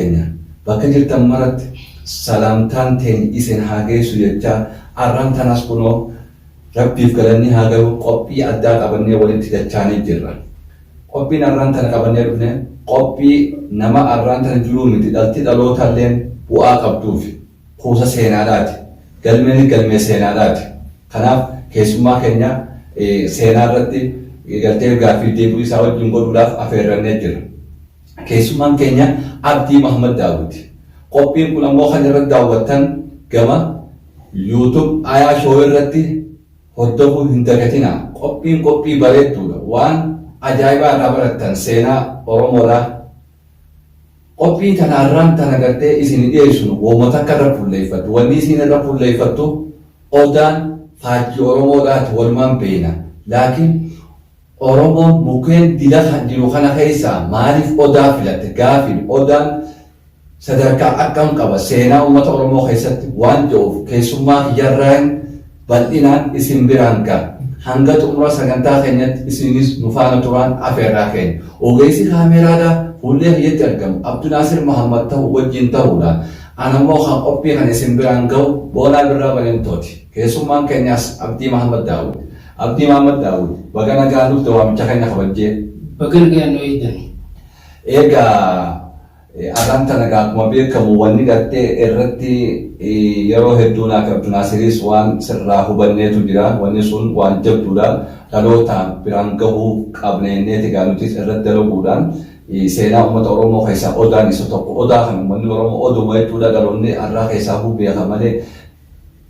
keenya bakka jirtan maratti salaamtaan teenya isin haa geessu jecha arraan tanas kunoo rabbiif galanni haa galu qophii addaa qabannee walitti dachaanii jirra. Qophiin arraan tana qabannee dhufne qophii nama arraan tana jiruu miti dhalti dhalootalleen bu'aa qabduuf kuusa seenaadhaati. Galmeen galmee seenaadhaati. Kanaaf keessummaa keenya seenaa irratti galtee gaaffii deebii isaa wajjin godhuudhaaf affeerrannee jira. Keessummaan keenya Abdii Mahammad Daawud. Qophiin kun ammoo kan irratti daawwattan gama YouTube Ayaa Show irratti hordofuu hin dagatinaa. Qophiin qophii bareedduudha. Waan ajaa'ibaa irraa barattan seenaa Oromoodhaa. Qophii kanarraan tana gartee isin dhiyeessinu woomota akka irra fulleeffattu. Wanni isin irra fulleeffattu odaan faajjii Oromoodhaati walumaan beena. Laakiin Oromoon mukkeen dila kan jiru kana keessaa maaliif odaa filatte? Gaafiin odaan sadarkaa akkam qaba seenaa uummata Oromoo keessatti waan jiruuf keessummaa hiyyarraan bal'inaan isin biraan ga'a. Hanga xumura sagantaa keenyatti isinis nu faana turaan affeerraa keenya. Ogeessi kaameraadhaa fuullee hiyyatti argamu Abduu Naasir Mahammad ta'u wajjin ta'uudha. Anammoo kan qophii kan isin biraan ga'u Boonaa Birraa Balentooti. Keessummaan keenyaas Abdii Mahammad Daawud. Abdii Mahammad Daawud baga nagaan dhufte waamicha keenya kabajjee. Baga nagaan nu eegdan. Egaa arraan tana akkuma beekamu wanni gartee irratti yeroo hedduu naaf Abduu Naasiris waan sirraa hubanneetu jira. Wanni sun waan jabduudha. Dhaloota biraan gahuu qabneenneeti gaanutis irratti dalaguudhaan seenaa uummata Oromoo keessaa odaan isa tokko. Odaa kan uummanni Oromoo oduma jechuudha. Dhaloonni arraa keessaa beeka malee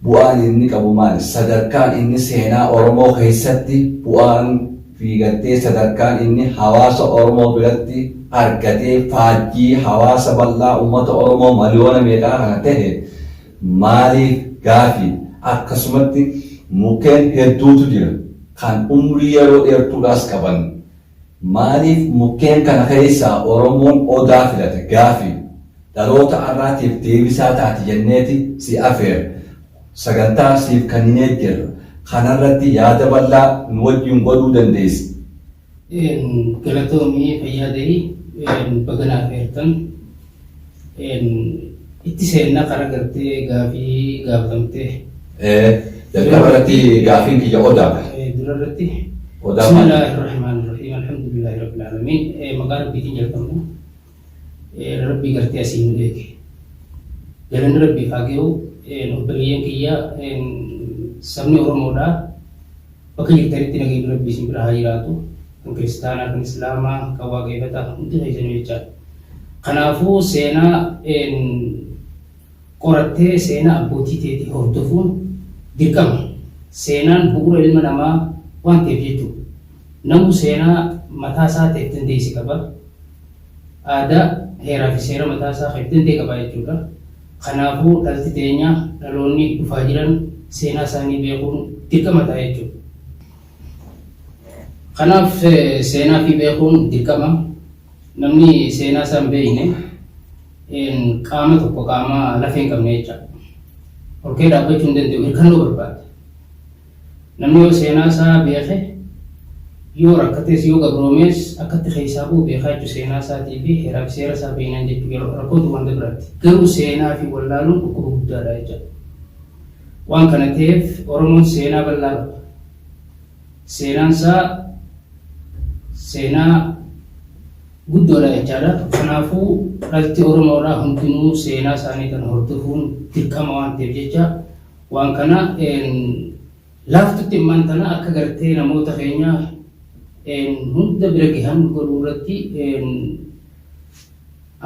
bu'aan inni qabu maali? Sadarkaan inni seenaa Oromoo keessatti bu'aan fi gartee sadarkaan inni hawaasa Oromoo biratti argatee faajjii hawaasa bal'aa uummata Oromoo miliyoona meeqaa kana ta'e maaliif gaafii? Akkasumatti mukkeen hedduutu jira kan umrii yeroo dheertuudhaas qaban. Maaliif mukkeen kana keessaa Oromoon odaa filate? Gaafii dhaloota har'aatiif deebisaa taati jenneeti si affeera. Sagantaa siif kenninee jirra. Kanarratti yaada bal'aa nu wajjin godhuu dandeessi. Galatoomii fayyadee baga naaf affeertan itti seenna karaa gartee gaafii gaafatamte. Jalqaba irratti gaafiin kiyya odaa. Dura irratti. Odaa maal? Bismillahirrahmanirrahim. Alhamdulillahi rabbil alamin. Maqaa rabbiitiin jalqabna. Rabbii gartee asii nu eege. Galanni rabbiif haa ga'u. Obboleeyyan kiyya sabni Oromoodhaa bakka jirtanitti nageenyi rabbii isin bira haa jiraatu. Kan kiristaanaa, kan islaamaa, kan waaqeffataa hundi keessanuu jechaadha. Kanaafuu seenaa qorattee seenaa abbootii teetii hordofuun dirqama. Seenaan bu'uura ilma namaa waan ta'eef jechuudha. Namni seenaa mataa isaa ta'e dandeessi qaba. Aadaa, heeraa fi seera mataa isaa kan danda'e qaba jechuudha. Kanaafuu dhalti teenya dhaloonni dhufaa jiran seenaa isaanii beekuun dirqama ta'a jechuudha. Kanaaf seenaa fi beekuun dirqama. Namni seenaa isaa hin beekne qaama tokko qaama lafee hin qabne jechaadha. Olkee dhaabbachuu hin danda'u hirkannoo barbaada. Namni yoo seenaa isaa beeke yoo rakkatees yoo gabroomees akkatti keessaa bu'u beekaa jechuudha seenaa isaatii fi heeraa fi seera isaa beeknaan jechuudha rakkootu wanta biraatti. Garuu seenaa fi wallaaluun dhukkuba guddaadha jechuudha. Waan kana ta'eef Oromoon seenaa bal'aa qaba. Seenaan isaa seenaa guddoodha jechaadha. Kanaafuu dhalti Oromoodhaa hundinuu seenaa isaanii kana hordofuun dirqama waan ta'eef jecha waan kana laaftutti immaan tana akka gartee namoota keenyaa hunda bira gahan godhuu irratti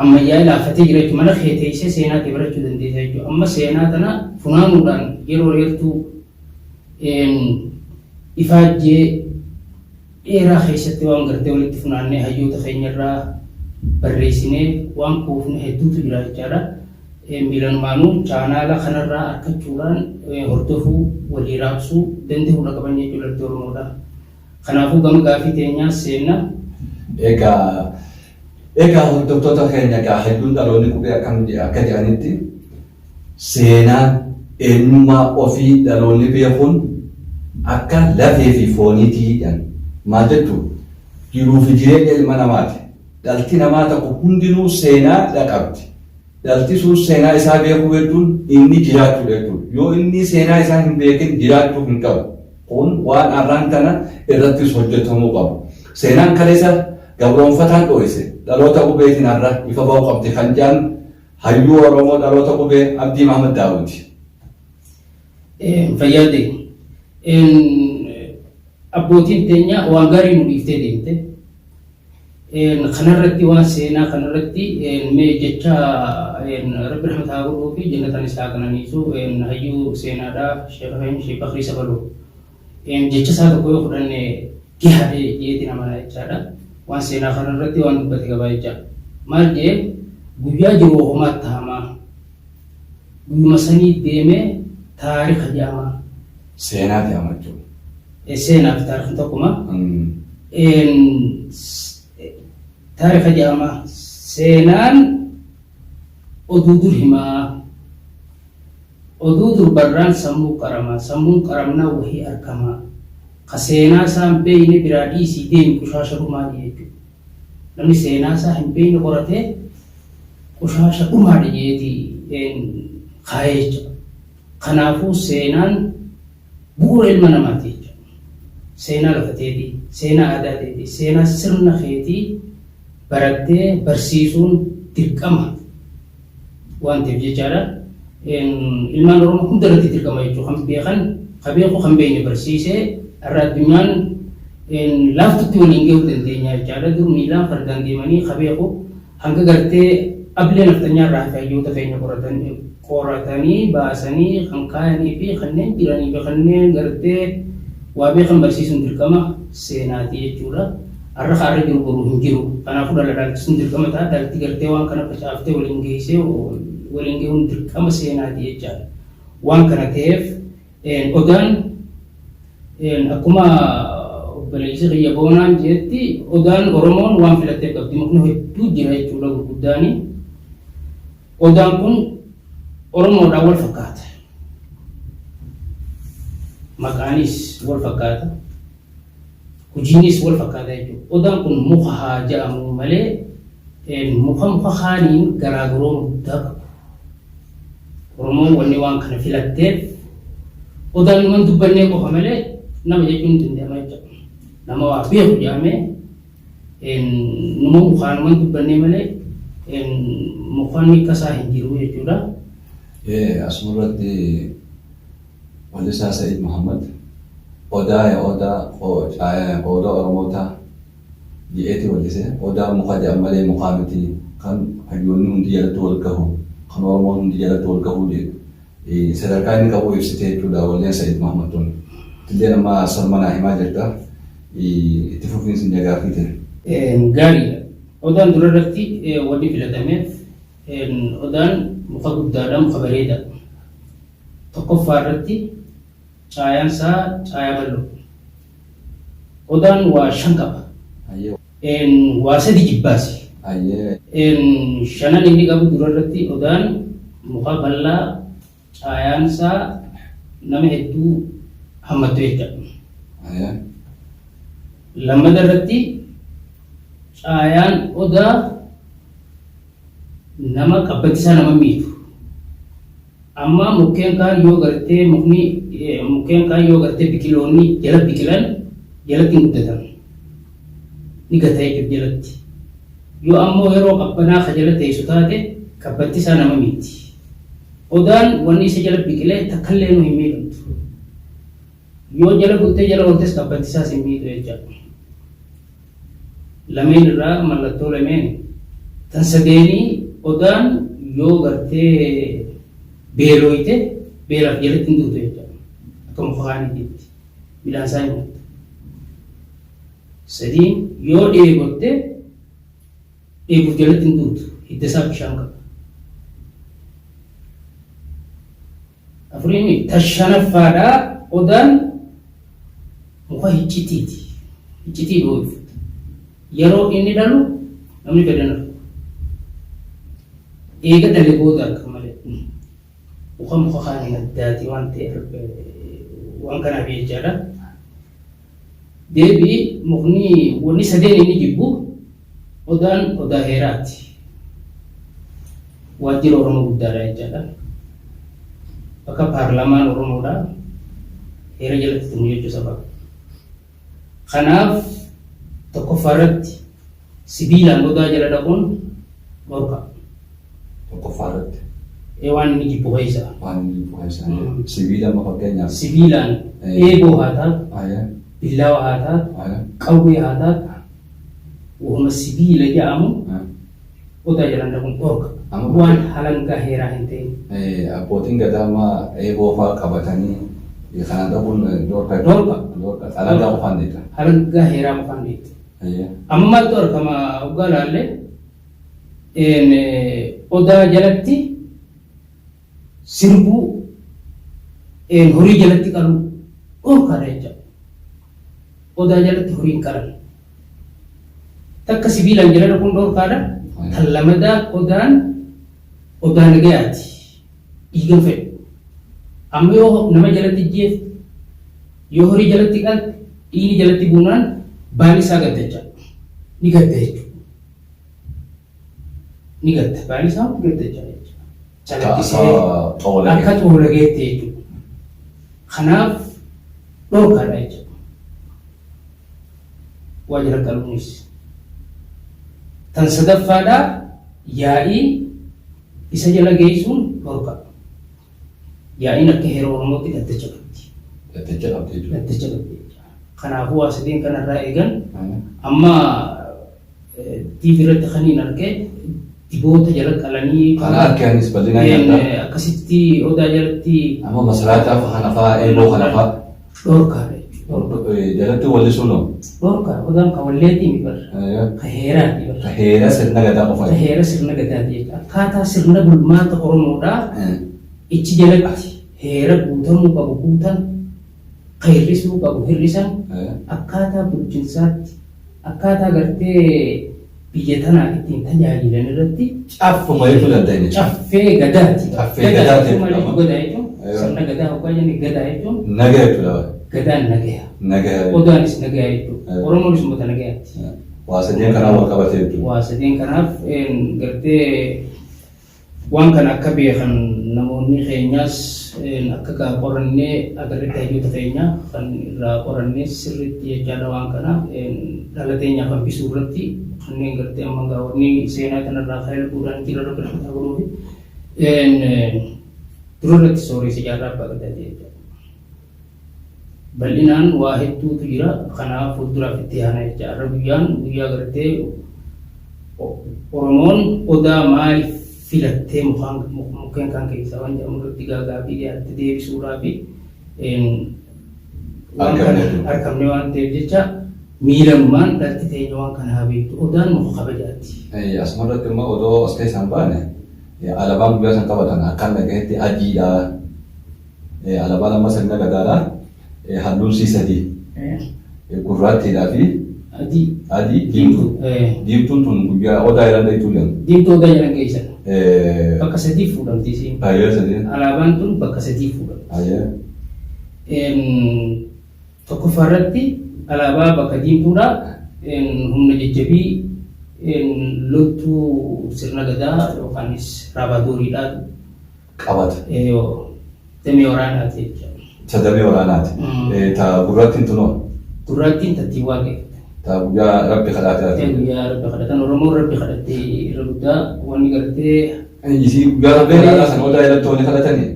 ammayyaa laaffatee jira jechuudha. Mana keeteessee seenaa ta'e barachuu dandeessa jechuudha. Amma seenaa tana funaanuudhaan yeroo dheertuu ifaajjee dheeraa keessatti waan gartee walitti funaannee hayyoota keenyarraa barreessinee waan kuufne hedduutu jira jechaadha. Miilanumaanuu chaanaala kanarraa argachuudhaan hordofuu walii raabsuu danda'uudha qaban jechuudha dhalti Oromoodhaa. Kanaafuu gama gaafii teenyaa seenna. Egaa hordoftoota keenya egaa hedduun dhaloonni qubee akka jedhanitti seenaan eenyummaa ofii dhaloonni beekuun akka lafee fi fooniitii jedhan. Maal jechuun jiruu fi jireenya ilma namaati. Dhalti namaa tokko hundinuu seenaa qabdi. Dhalti sun seenaa isaa beekuu jechuun inni jiraachuu jechuudha. Yoo inni seenaa isaa hin beekin jiraachuu hin qabu. Kun waan arraan kana irrattis hojjetamuu qabu. Seenaan kaleessa gabroonfataan dho'ise dhaloota qubeetiin har'a ifa ba'uu qabdi kan jedhan hayyuu Oromoo dhaloota qubee Abdii Mahamad Daawuti. Fayyaade abbootiin teenya waan gaarii nu dhiiftee deemte. Kanarratti waan seenaa kanarratti mee jecha Rabbi rahmata haa godhuu fi jannatan isaa kananiisu hayyuu seenaadhaa Sheekh Bakrii Sabaloo jecha isaa tokko yoo fudhanne gahaadhe jeetiin amanaa jechaadha. Waan seenaa kanarratti waan dubbate qabaa jecha maal jee guyyaa jiru homaatti hamaa guyyuma sanii deemee taarika jedhama. Seenaati amachuu. Seenaaf taarikni tokkuma. Taarika jedhama. Seenaan oduu dur himaa. Oduu dur barraan sammuu qarama. Sammuun qaramnaa wahii argama. Ka seenaa isaa hin beeyne biraa dhiisii deemi qushaasha dhumaadhi jechuudha. Namni seenaa isaa hin beeyne qoratee qushaasha dhumaadhi jeetii kaayee jechuudha. Kanaafuu seenaan bu'uura ilma namaati jechuudha. Seenaa lafateetii, seenaa aadaateetii, seenaa sirna keetii barattee barsiisuun dirqama waan ta'eef jechaadha. Ilmaan Oromoo hunda irratti dirqama jechuudha. Kan beekan, kan beeku, kan beekne barsiisee har'a addunyaan laaftutti waliin gahuu dandeenya jechaadha. Dur miilaan fardaan deemanii kan beeku hanga gartee ablee naftanyaa irraa hayyoota keenya qoratanii baasanii kan kaayanii fi kanneen jiranii fi kanneen gartee waa beekan barsiisuun dirqama seenaati jechuudha. Har'a kaarra jiru boruu hin jiru. Kanaafuu dhalaalchisuun dirqama ta'a. Dhalti gartee waan kana facaaftee waliin geessee waliin gahuun dirqama seenaati jechaadha. Waan kana ta'eef odaan akkuma obboleessi Xiyya Boonaan jeetti odaan Oromoon waan filattee qabdi. Mukni hedduu jira jechuudha gurguddaani. Odaan kun Oromoodhaan wal fakkaata. Maqaanis wal fakkaata. Hojiinis wal fakkaata jechuudha. Odaan kun muka haa jedhamu malee muka haaliin garaagaroo guddaa qabu. Oromoon wanni waan kana filatteef odaan numan dubbannee qofa malee nama jechuun hin danda'ama jechuudha. Nama waa beeku jedhamee numa mukaan numan dubbannee malee mukaan hiikkasaa hin jiru jechuudha. Asirratti Wallisaa Sa'iid Muhammad odaa Oromoota jedheeti wallisee odaa muka jedhan malee mukaa miti kan hayyoonni hundi jalatti wal gahu kan Oromoon hundi jalatti wal gahu sadarkaa inni qabu ibsitee jechuudha walleen Sa'iid Muhammad tun. Illee nama salmanaa himaa jirta itti fufiinsi hin jagaafiite. Gaariidha. Odaan durarratti wanni filatameef odaan muka guddaadha, muka bareeda. Tokkoffaa irratti caayaan isaa caayaa bal'oo. Odaan waa 5 qaba. Waa 3 jibbaasi. Shanan inni qabu durarratti odaan muka bal'aa caayaan isaa nama hedduu hammattu jechuudha. Lammata irratti caayaan odaa nama qabbatisaa nama miidhu. Amma mukkeen kaan yoo gartee biqiloonni jala biqilan jalatti hin guddatan. Ni gata jechuudha jalatti. Yoo ammoo yeroo qabbanaa ka jala teessu taate qabbatisaa nama miidhi. Odaan wanni isa jala biqilee takkallee nu hin miidhamtu. Yoo jala guutee jala ooltes qabbatisaas hin miidhu jechuudha. Lameen irraa mallattoo lameen tan sadeenii odaan yoo gartee beelooyte beelaaf jalatti hin duutu jechuudha. Akka muka haaniitti midhaan isaa hin nyaattu. Sadiin yoo dheebotte dheebuuf jalatti hin duutu hidda isaa bishaan qaba. Afuriin tashanaffaadhaa odaan muka hiccitiiti. Hiccitii dhoofu. Yeroo inni dhalu namni fedhan argu. Eega dhalee booda arga malee. Muka haaniin addaati waan ta'eef waan kanaaf jechaadha. Deebii mukni wanni sadeen inni jibbu odaan odaa heeraati. waajjira Oromoo guddaadha jechaadha. Bakka paarlaamaan Oromoodha heera jalatti tumu jechuu saba. Kanaaf tokkoffaarratti sibiilaan odaa jala dhaquun dhorka. Tokkoffaarratti. Waan inni jibbu keessa. Waan inni jibbu keessa. Sibiila ma fakkeenyaaf. Sibiilaan eeboo haa taatu, billaawa haa taatu, qawwee haa taatu, wama sibiila jedhamu odaa jalaan dhaquun dhorka. Waan halangaa heeraa hin ta'in. Abbootiin gadaa eeboo fa'aa qabatanii kanaan dhaquun dhorka. Halangaa qofaan deeta. Halangaa heeraa qofaan deeta. Amma maaltu argama hoggaa laallee odaa jalatti sirbuu horii jalatti qalu dhorkaadha jecha. Odaa jalatti horii hin qalan. Takka sibiilaan jala dhaquun dhorkaadha. Kan lamadaa odaa nagayaati. Dhiigan fedhu. Amma yoo nama jalatti jeefte yoo horii jalatti qalte dhiigni jalatti buunaan baan isaa gadda jecha. Ni gadda jechuudha. Ni gadda. Baan isaa gadda jecha. Calaqqisee akka xoolageetti jechuudha. Kanaaf dhorkaadha jechuudha. Waajjira qaluunis. Tan sadaffaadhaa yaa'ii isa jala geessuun dhorka. Yaa'iin akka heera Oromootti gaddacha qabdi. Gaddacha qabdi jechuudha. Gaddacha qabdi jechuudha. Kanaafuu hasadeen kanarraa eegan amma TV irratti kaniin argee diboota jala qalanii kana argaanis bal'inaan yaadda. Akkasitti odaa jalatti amma masalaataaf hanafaa eeboo hanafaa dhorkaadha. Jalatti walli sunoo. Dhorka odaan kan walleetii mi barra. Ka heeraati barra. Ka heera sirna gadaa qofa. Ka heera sirna gadaati jechuudha. Akkaataa sirna bulmaata Oromoodhaa ichi jalatti heera guutamuu qabu guutan, ka hir'isuu qabu hir'isan, akkaataa bulchiinsaatti, akkaataa gartee biyya tanaa ittiin tajaajilan irratti caffuma jechuu dandeenya. Caffee gadaati. Caffee gadaati. Gadaa jechuun sirna gadaa hoggaa jenni gadaa jechuun. Nagaa jechuudha. Gadaan nagaya. Nagaya. Odaanis nagaya jechuudha. Oromoonis uummata nagayaati. Waa sadeen kanaaf wal qabatee jechuudha. Waa sadeen kanaaf gartee waan kana akka beekan namoonni keenyaas akka qorannee agarree hayyoota keenya kan irraa qorannee sirriitti jechaadha waan kana dhala teenyaaf hambisuu irratti kanneen gartee amma gaawwanni seenaa kanarraa kan ilbuudhaan jira irra biraa godhuufi dura irratti sooressa jaarraa abbaa gadaati jechuudha. Bal'inaan waa hedduutu jira kanaaf fuulduraaf itti aanaa jechaadha. Guyyaa gartee Oromoon odaa maaliif filattee mukkeen kan keessaa waan jedhamu irratti gaagaabii dhiyaatti deebisuudhaa fi waan kana argamne waan ta'eef jecha miidhagumaan dhalti teenya waan kana haa beektu odaan muka kabajaatti. Asumarratti immoo odoo as keessaan baane alaabaan guyyaa san qabatan akkan dhagahetti adiidha. Alaabaan amma sirna gadaadha. Halluun sii sadii. Gurraattiidhaa fi adii diimtuu. Diimtuun tun guyyaa odaa jedhan jechuun jedhamu. Diimtuu odaa jedhan keessa. Bakka sadii fuudhamti isiin. Alaabaan tun bakka sadii fuudhamti. Tokkoffaarratti alaabaa bakka diimtuudha. Humna jajjabii loltuu sirna gadaa yookaanis raabaatooriidhaan qabata. Damee waraanaati jechuudha. Damee waraanaati. Ta gurraattiin tunoo. Gurraattiin tattii waaqeffata. Ta guyyaa rabbi kadhaate. Guyyaa rabbi kadhatan Oromoon rabbi kadhattee irra guddaa wanni gartee. Isii guyyaa rabbi kadhataa sana odaa jalatti wanni kadhatanii.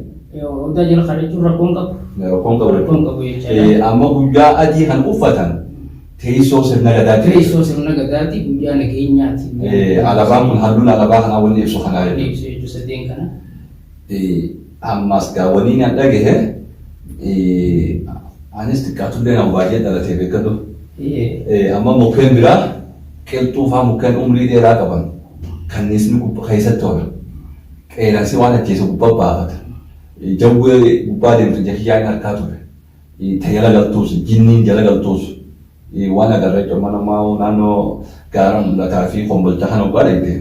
Odaa jala kadhachuun rakkoon qabu. Rakkoon qabu. Rakkoon qabu jechuudha. Amma guyyaa adii kan uffatan teessoo sirna gadaati. Teessoo sirna gadaati guyyaa nageenyaati. Alaabaan kun halluun alaabaa kanaa wanni ibsu kanaa jechuudha. Ibsu jechuudha sadeen kana. Ammas gaawwanii ni dhagahe anis xiqqaatullee nama baay'ee dhalatee beekatu. Amma mukkeen biraa qilxuu fa'aa mukkeen umrii dheeraa qaban kanniisni keessatti oola. Qeeransi waan ajjeese gubbaa baafata. Jawwee gubbaa deemtu jahiyyaan harkaa ture. Tajaajila galtuus jinniin jala galtuus waan agarree cimma namaa naannoo gaara mul'ataa fi kombolcha kan obbaa dheedee.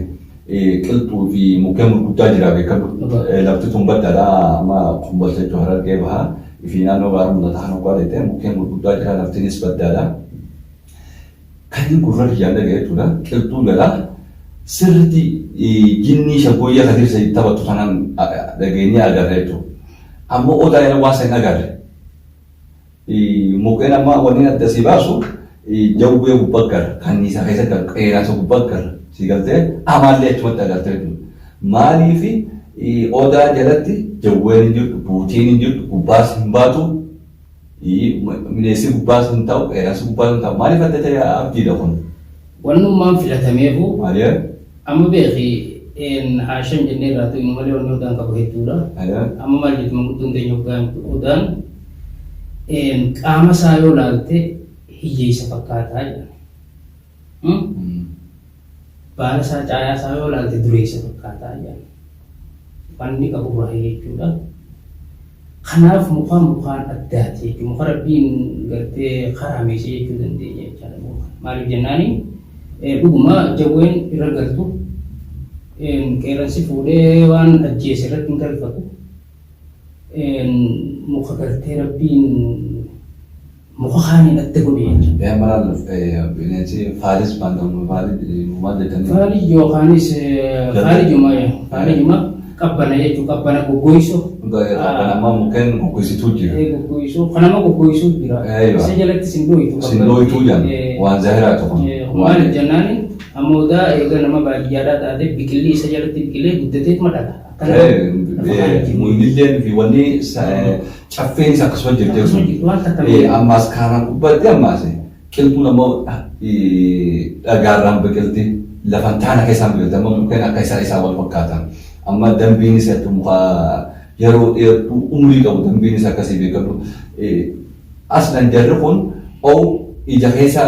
Qilxuu fi mukkeen gurguddaa jira beekatu. Lafti tun baddaadha amma kombolcha jechuun harargee bahaa. Fi naannoo gaara mul'ataa kan obbaa dheedee mukkeen gurguddaa jira laftinis baddaadha. Kan gurra kiyyaan dhaga'e jechuudha. Qilxuu galaa sirriitti jinni shagoyya kadirsa taphattu kanan dhageenye agarra jechuudha. Ammoo odaa yeroo waa san agarre. Mukkeen amma wanni adda si baasu jawwee gubbaa kanniisaa keessatti qeeraansa gubbaa si galtee amaallee achumatti agartee jechuudha. Maaliif odaa jalatti jawween hin jirtu, buutiin hin jirtu, gubbaas hin baatu, bineensi gubbaas hin ta'u, qeeraansi gubbaas hin ta'u. Maaliif adda ta'e abdiidha kun? Wannummaan filatameefu Maaliif? amma beeki haashan jennee irraa ta'u inni malee wanni odaan qabu hedduudha. Amma maal jettu manguddoon teenya odaan qaama isaa yoo laalte hiyyeessa fakkaataa jedhama. Baala isaa caayaa isaa yoo laalte dureessa fakkaataa jedhama. Wanni qabu baay'ee jechuudha. Kanaaf mukaan addaati jechuudha. Muka rabbiin gartee karaameessee jechuu dandeenya jechaadha. Maaliif jennaani dhuguma jawween irra galtu qeeransi fuudhee waan ajjeese irratti hin galfatu. Muka gartee rabbiin muka kaaniin adda godhe jechuudha. Maal bineensi faalis baangamu maal jedhanii? Faalijuma qabbana jechuudha. Qabbana goggoysuu. Qabbanamaa mukkeen goggoysituu jira. Kanama goggoysuu jira. Isa jalatti sindooyitu. Sindooyituu jedhama. Waan zaahiraa tokko. Maal jennaani ammoo eega nama baadiyyaadhaa taate biqilli isa jalatti biqilee guddateetuma dhaga. Muuyilleen fi wanni caffeen isa akkasuma jirti sun. Ammaas kaanaan gubbaatti ammaas qilxuun ammoo dhagaarraan biqilti lafan taana keessaan biqilti ammoo mukkeen akka isaa wal fakkaatan. Amma dambiin isa muka yeroo dheertuu umurii qabu dambiin isa akkasii beekamu. Aslan jarri kun ija keessa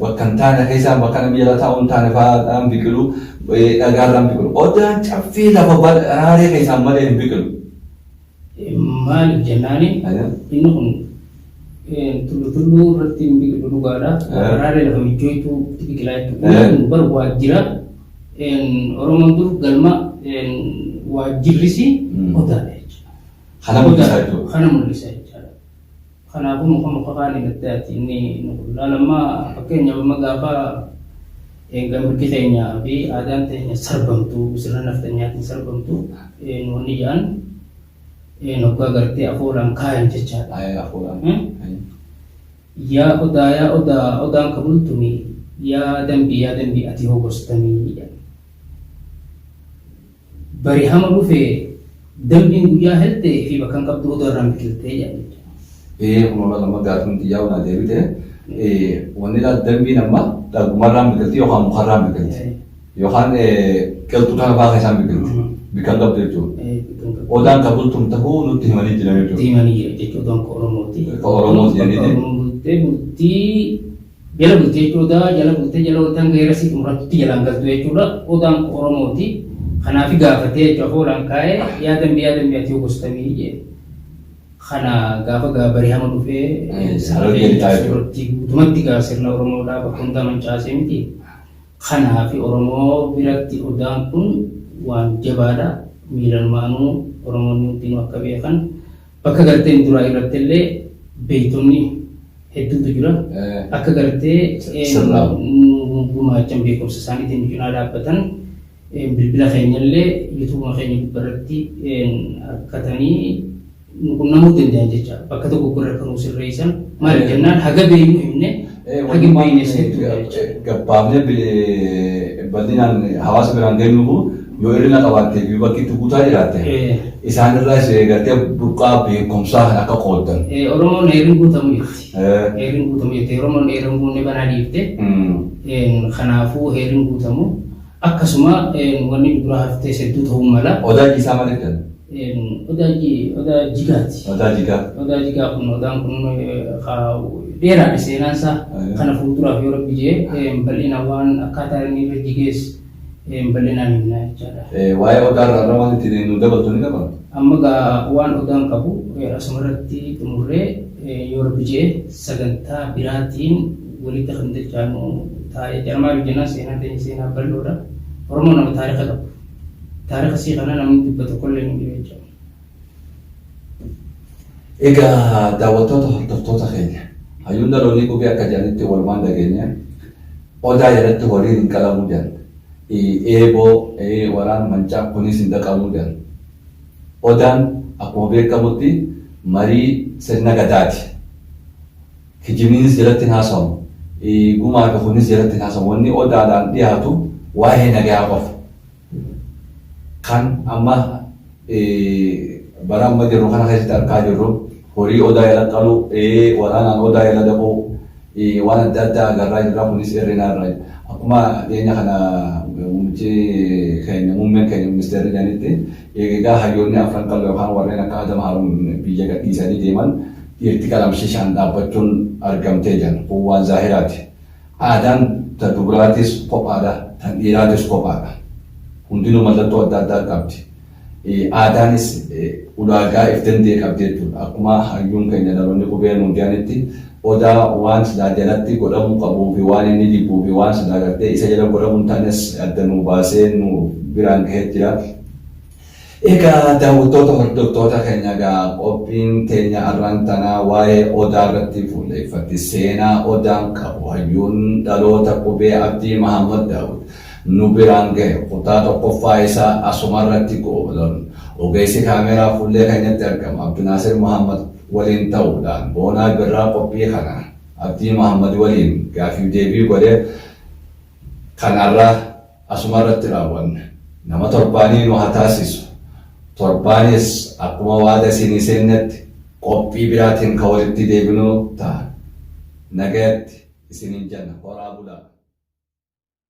bakka hin taane keessa bakka namni jala taa'uun taane fa'aadhaan biqilu dhagaarraan biqilu. Odaan caffee lafa raaree keessaan malee hin biqilu. Maaliif jennaani inni kun tulluu irratti hin biqilu dhugaadha. Raaree lafa michooyitu biqilaa jechuudha. Kun bar waajjira Oromoon dur galma waajjirrisi odaadha jechuudha. Kana mul'isa jechuudha. Kana mul'isa jechuudha. Kanaafuu muka kaanii gaddaati inni lammaa fakkeenyaaf amma gaafa mirgi teenyaa fi aadaan teenya sarbamtu sirna naftanyaatti sarbamtu wanni jedhan noggaa gartee afoolaan kaayan jechaadha. Yaa odaa odaan kabultumi yaa dambii ati hogostamii jedhan. Bari hama dhufee dambiin guyyaa helte fi bakka hin qabdu odaarraan biqiltee jedhan. Kuma lama gaaffiin xiyyaa una deebite wanni dambiin amma dhagumarraan biqilti yookaan mukarraan biqilti yookaan qilxuu kana fa'aa keessaan biqilti bakka qabdu jechuudha. Odaan kabultum tahuu nutti himanii jiran jechuudha. Himanii jira jechuudha odaan Oromooti. Oromooti jedhanii. Bultii jala bultee jechuudha jala bultee jala bultaan geerasii xumuratti jalaan galtu jechuudha odaan Oromooti. Kanaaf gaafatee jechuudha afoolaan kaa'ee yaa dambii ati hogostamii jedhe. Kana gaafa bari hama dhufee sararratti guutumatti sirna Oromoodhaa bakka hundaa mancaasee miti. Kanaaf Oromoo biratti odaan kun waan jabaadha. Miilalmaanuu Oromoonni hundinuu akka beekan bakka garteen duraa irratti illee beektonni hedduutu jira. Akka gartee gumaachan beekumsa isaaniitiin cinaa dhaabbatan bilbila keenyallee yuutuubuma keenya gubbarratti harkatanii nuqunnamuu danda'an jecha bakka tokko gurra kanuu sirreessan maal jennaan haga beeynu himne hagi beeynes hedduudha jecha. Gabbaafne bal'inaan hawaasa biraan geenyuuf yoo hir'ina qabaattee fi bakki itti guutaa jiraatte isaanirraas gartee burqaa beekumsaa kan akka qooddan. Oromoon heerin guutamu jirti. Heerin guutamu jirti. Oromoon heerin guunne banaa dhiifte. Kanaafuu heerin guutamu akkasuma wanni dura haftee hedduu ta'uu mala. Odaa jiisaa malee jedhan. Odaa jigaati. Odaa jigaa. Odaa jigaa kun odaan kun dheeraadha seenaansaa kana fuulduraaf yoo rabbi jee bal'ina waan akkaataa inni irra jigees bal'inaan himna jechaadha. Waa'ee odaarraa waan itti nu dabaltu ni qabna. Amma waan odaan qabu asumarratti xumurree yoo rabbi jee sagantaa biraatiin walitti kan dachaanu taa'ee jarmaa jennaan seenaa teenya seenaa bal'oodha. Oromoo nama taarika qabu. Taarika sii kana namni dubbatu kollee ni jiru jechuudha. Egaa daawwattoota hordoftoota keenya hayyuun dhaloonni qubee akka jedhanitti walumaan dhageenya odaa jalatti horiin hin qalamu jedhan eeboo waraan mancaa kunis hin dhaqamuu dan. Odaan akkuma beekamutti marii sirna gadaati. Kijibniinis jalatti hin haasawamu. Gumaa fi kunis jalatti hin haasawamu. Wanni odaadhaan dhiyaatu waa'ee nagaa qofa. Kan amma bara amma jirru kana keessatti argaa jirru horii odaa yala qalu waraanaan odaa yala dhabuu waan adda addaa agarraa jirra kunis hir'ina irra. Akkuma dhiyeenya kana muummeen keenya ministeerri jedhanitti egaa hayyoonni afran qal'oo yookaan warreen akka Adam Haruun biyya gadhiisanii deeman dhiirti qalamshiishaan dhaabbachuun argamtee jiran kun waan zaahiraati. Aadaan tan dubaraatis kophaadha, tan dhiiraatis kophaadha. Hundinuu mallattoo adda addaa qabdi. Aadaanis ulaagaa if danda'e qabdi jechuudha. Akkuma hayyuun keenya dhaloonni qubee nuun jedhanitti odaa waan silaa jalatti godhamuu qabuu fi waan inni dhibbuu fi waan silaa gartee isa jala godhamuu hin taanes adda nu baasee nu biraan gahee jira. Egaa daawwattoota hordoftoota keenya egaa qophiin keenya har'aan tanaa waa'ee odaa irratti fuulleffatti seenaa odaan qabu hayyuun dhaloota qubee Abdii Mahammad Daawud nu biraan gahe kutaa tokkoffaa isaa asuma irratti qoolan ogeessi kaameeraa fuullee keenyatti argama Abdinaasir Muhammad waliin ta'uudhaan boonaa birraa qophii kana Abdii Mahammad waliin gaafii deebii godhee kanarraa asuma irratti raawwanne nama torbaanii nu haa taasisu. Torbaanis akkuma waada isinii seennetti qophii biraatiin kan walitti deebinuu ta'a. Nagaatti isiniin jenna horaa bulaa.